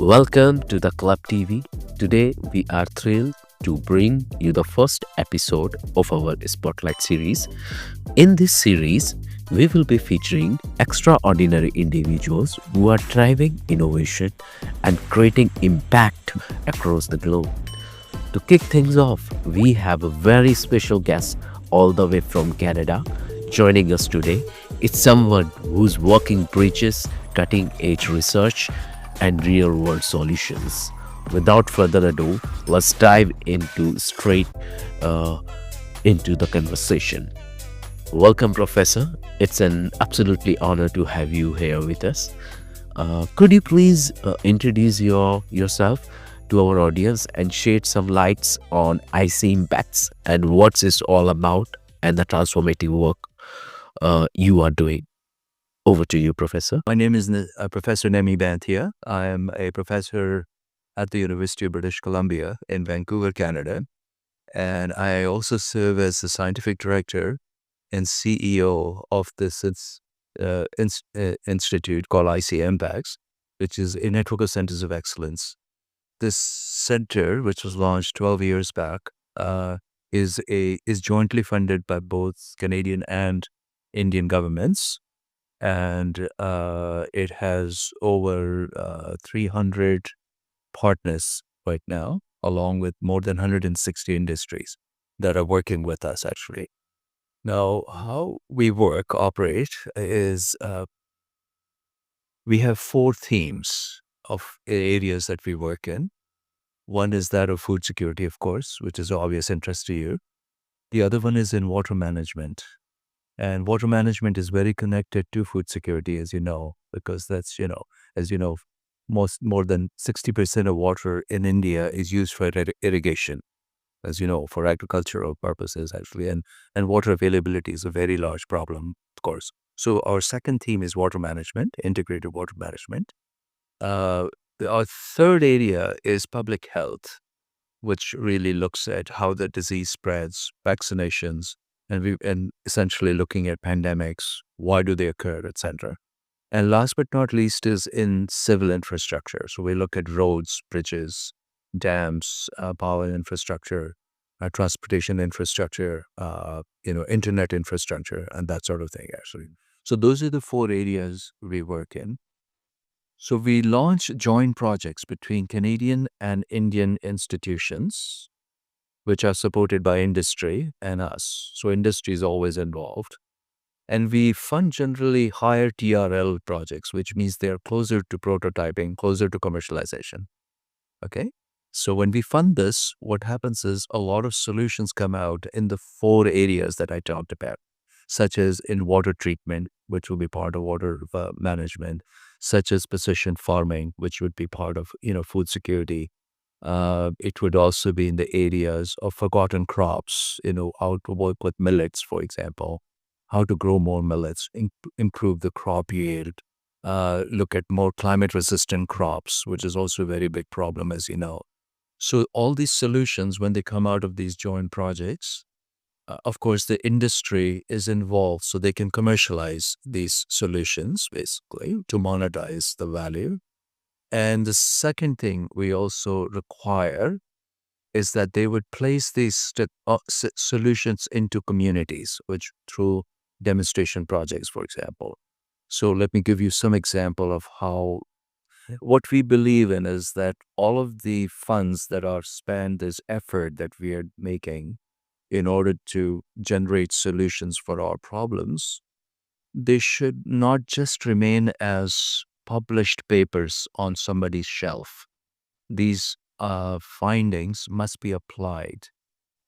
Welcome to the Club TV. Today we are thrilled to bring you the first episode of our Spotlight series. In this series, we will be featuring extraordinary individuals who are driving innovation and creating impact across the globe. To kick things off, we have a very special guest all the way from Canada joining us today. It's someone whose working bridges cutting edge research and real world solutions. Without further ado, let's dive straight uh, into the conversation. Welcome, Professor. It's an absolutely honor to have you here with us. Could you please introduce yourself to our audience and shed some lights on IC impacts and what it's all about and the transformative work you are doing? Over to you, Professor. My name is Professor Nemy Banthia. I am a professor at the University of British Columbia in Vancouver, Canada. And I also serve as the scientific director and CEO of this institute called IC Impacts, which is a network of centers of excellence. This center, which was launched 12 years back, is jointly funded by both Canadian and Indian governments. And it has over 300 partners right now, along with more than 160 industries that are working with us, actually. Now, how we operate, is we have four themes of areas that we work in. One is that of food security, of course, which is of obvious interest to you. The other one is in water management. And water management is very connected to food security, as you know, because that's, as you know, more than 60% of water in India is used for irrigation, as you know, for agricultural purposes, actually. And water availability is a very large problem, of course. So our second theme is water management, integrated water management. Our third area is public health, which really looks at how the disease spreads, vaccinations, and essentially looking at pandemics, why do they occur, etc. And last but not least is in civil infrastructure. So we look at roads, bridges, dams, power infrastructure, transportation infrastructure, internet infrastructure, and that sort of thing, actually. So those are the four areas we work in. So we launch joint projects between Canadian and Indian institutions, which are supported by industry and us. So industry is always involved. And we fund generally higher TRL projects, which means they're closer to prototyping, closer to commercialization. Okay? So when we fund this, what happens is a lot of solutions come out in the four areas that I talked about, such as in water treatment, which will be part of water management, such as precision farming, which would be part of, food security. It would also be in the areas of forgotten crops, how to work with millets, for example, how to grow more millets, improve the crop yield, look at more climate resistant crops, which is also a very big problem, as you know. So all these solutions, when they come out of these joint projects, of course, the industry is involved so they can commercialize these solutions, basically, to monetize the value. And the second thing we also require is that they would place these solutions into communities, which through demonstration projects, for example. So let me give you some example of what we believe in is that all of the funds that are spent, this effort that we are making in order to generate solutions for our problems, they should not just remain as published papers on somebody's shelf. These findings must be applied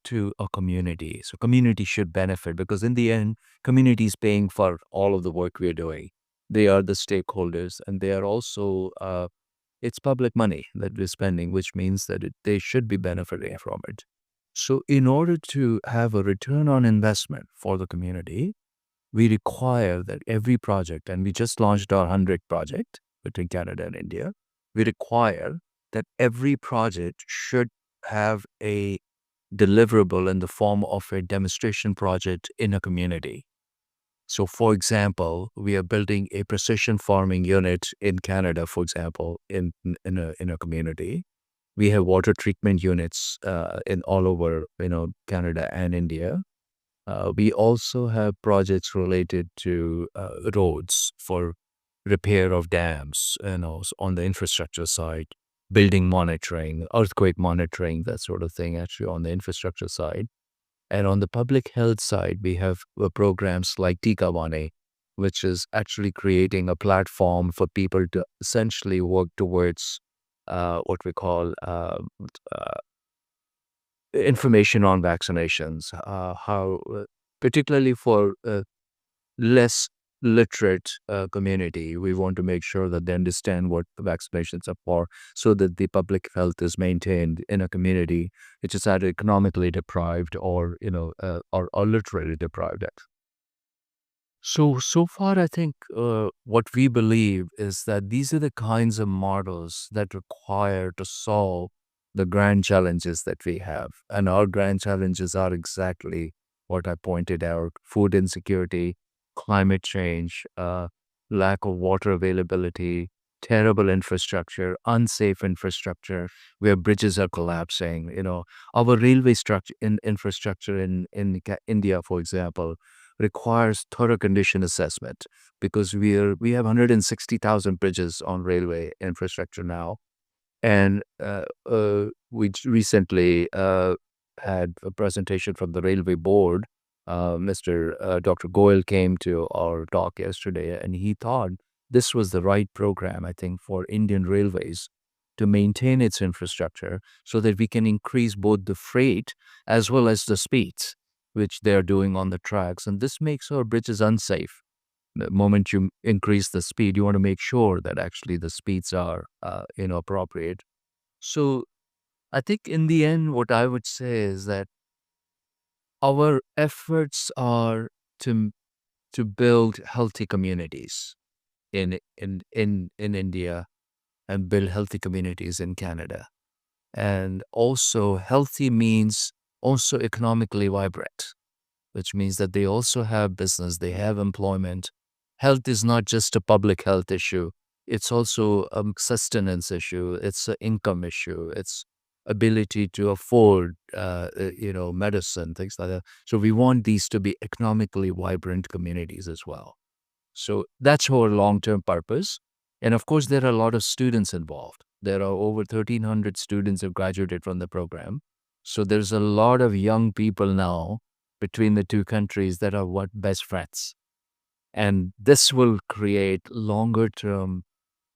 to a community. So community should benefit because in the end, community is paying for all of the work we're doing. They are the stakeholders and they are also, it's public money that we're spending, which means that they should be benefiting from it. So in order to have a return on investment for the community, we require that every project, and we just launched our 100th project between Canada and India, we require that every project should have a deliverable in the form of a demonstration project in a community. So, for example, we are building a precision farming unit in Canada, for example, in a community. We have water treatment units in all over, Canada and India. We also have projects related to roads for repair of dams, on the infrastructure side, building monitoring, earthquake monitoring, that sort of thing, actually on the infrastructure side. And on the public health side, we have programs like Tikavane, which is actually creating a platform for people to essentially work towards what we call information on vaccinations, particularly for less literate community. We want to make sure that they understand what the vaccinations are for, so that the public health is maintained in a community which is either economically deprived or or literally deprived. So far, I think what we believe is that these are the kinds of models that require to solve the grand challenges that we have. And our grand challenges are exactly what I pointed out: food insecurity, climate change, lack of water availability, terrible infrastructure, unsafe infrastructure, where bridges are collapsing. Our railway structure infrastructure in India, for example, requires thorough condition assessment, because we have 160,000 bridges on railway infrastructure now. And we recently had a presentation from the railway board. Mr. Dr. Goyal came to our talk yesterday, and he thought this was the right program, I think, for Indian Railways to maintain its infrastructure so that we can increase both the freight as well as the speeds, which they are doing on the tracks. And this makes our bridges unsafe. The moment you increase the speed, you want to make sure that actually the speeds are appropriate. So I think in the end, what I would say is that our efforts are to to build healthy communities in India, and build healthy communities in Canada. And also, healthy means also economically vibrant, which means that they also have business, they have employment. Health is not just a public health issue, it's also a sustenance issue, it's an income issue, it's ability to afford, medicine, things like that. So we want these to be economically vibrant communities as well. So that's our long-term purpose. And of course, there are a lot of students involved. There are over 1,300 students who graduated from the program. So there's a lot of young people now between the two countries that are what best friends. And this will create longer term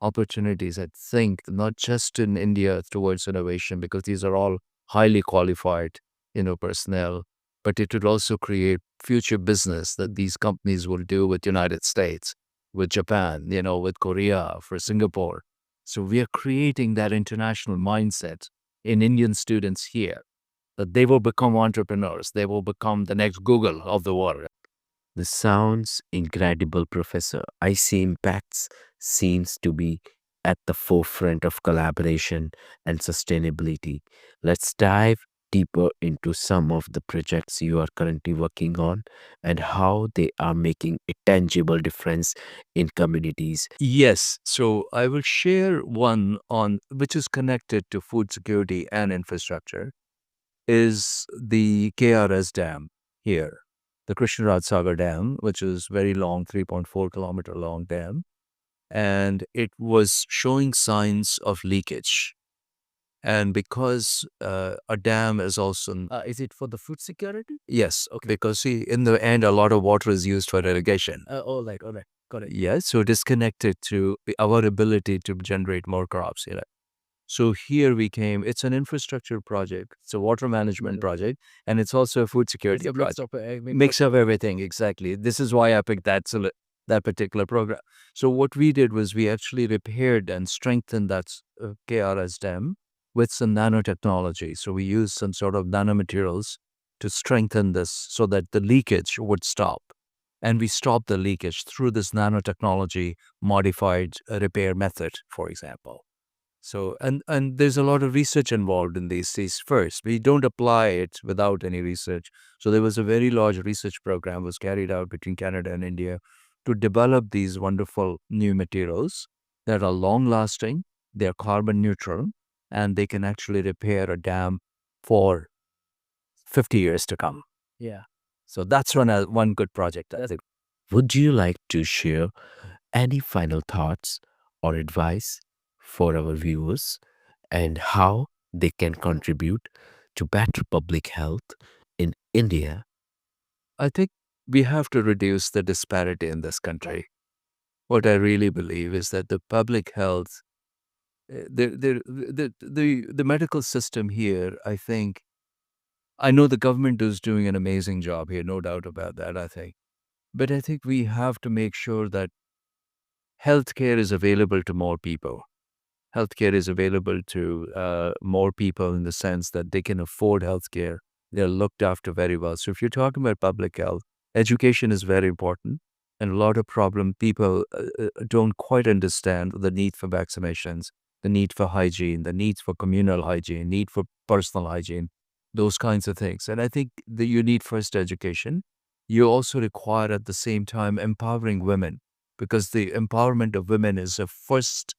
opportunities, I think, not just in India towards innovation, because these are all highly qualified, personnel, but it would also create future business that these companies will do with United States, with Japan, with Korea, for Singapore. So we are creating that international mindset in Indian students here, that they will become entrepreneurs. They will become the next Google of the world. This sounds incredible, Professor. I see impacts seems to be at the forefront of collaboration and sustainability. Let's dive deeper into some of the projects you are currently working on and how they are making a tangible difference in communities. Yes, so I will share one on which is connected to food security and infrastructure, is the KRS Dam here, the Krishnaraj Sagar Dam, which is very long, 3.4-kilometer long dam, and it was showing signs of leakage. And because a dam is also Is it for the food security? yes, okay, because see, in the end, a lot of water is used for irrigation. All right, all right. Got it. Yes, so it is connected to our ability to generate more crops. So here we came. It's an infrastructure project. It's a water management project, and it's also a food It's security a mix project. of Mix of everything, exactly. This is why I picked that particular program. So what we did was we actually repaired and strengthened that KRS dam with some nanotechnology. So we used some sort of nanomaterials to strengthen this so that the leakage would stop. And we stopped the leakage through this nanotechnology modified repair method, for example. So, and there's a lot of research involved in these first. We don't apply it without any research. So there was a very large research program was carried out between Canada and India to develop these wonderful new materials that are long lasting, they're carbon neutral, and they can actually repair a dam for 50 years to come. Yeah. So that's one good project, I think. Would you like to share any final thoughts or advice for our viewers and how they can contribute to better public health in India? I think we have to reduce the disparity in this country. What I really believe is that the public health, the medical system here, I think, I know the government is doing an amazing job here, no doubt about that, I think. But I think we have to make sure that healthcare is available to more people. Healthcare is available to more people in the sense that they can afford healthcare. They're looked after very well. So if you're talking about public health, education is very important. And a lot of problem people don't quite understand the need for vaccinations, the need for hygiene, the need for communal hygiene, need for personal hygiene, those kinds of things. And I think that you need first education. You also require at the same time empowering women, because the empowerment of women is a first,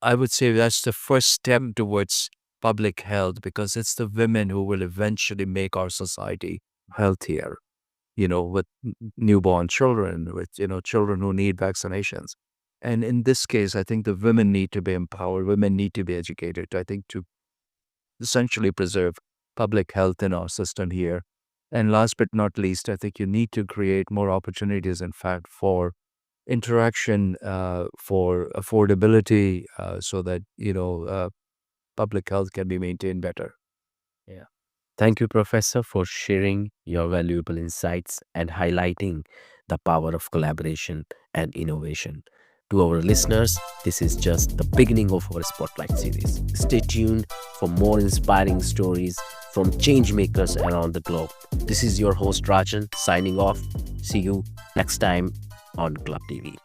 I would say that's the first step towards public health, because it's the women who will eventually make our society healthier, with newborn children, with, children who need vaccinations. And in this case, I think the women need to be empowered. Women need to be educated, I think, to essentially preserve public health in our system here. And last but not least, I think you need to create more opportunities, in fact, for interaction, for affordability, so that public health can be maintained better. Yeah. Thank you, Professor, for sharing your valuable insights and highlighting the power of collaboration and innovation. To our listeners, this is just the beginning of our Spotlight series. Stay tuned for more inspiring stories from change makers around the globe. This is your host, Rajan, signing off. See you next time on Club TV.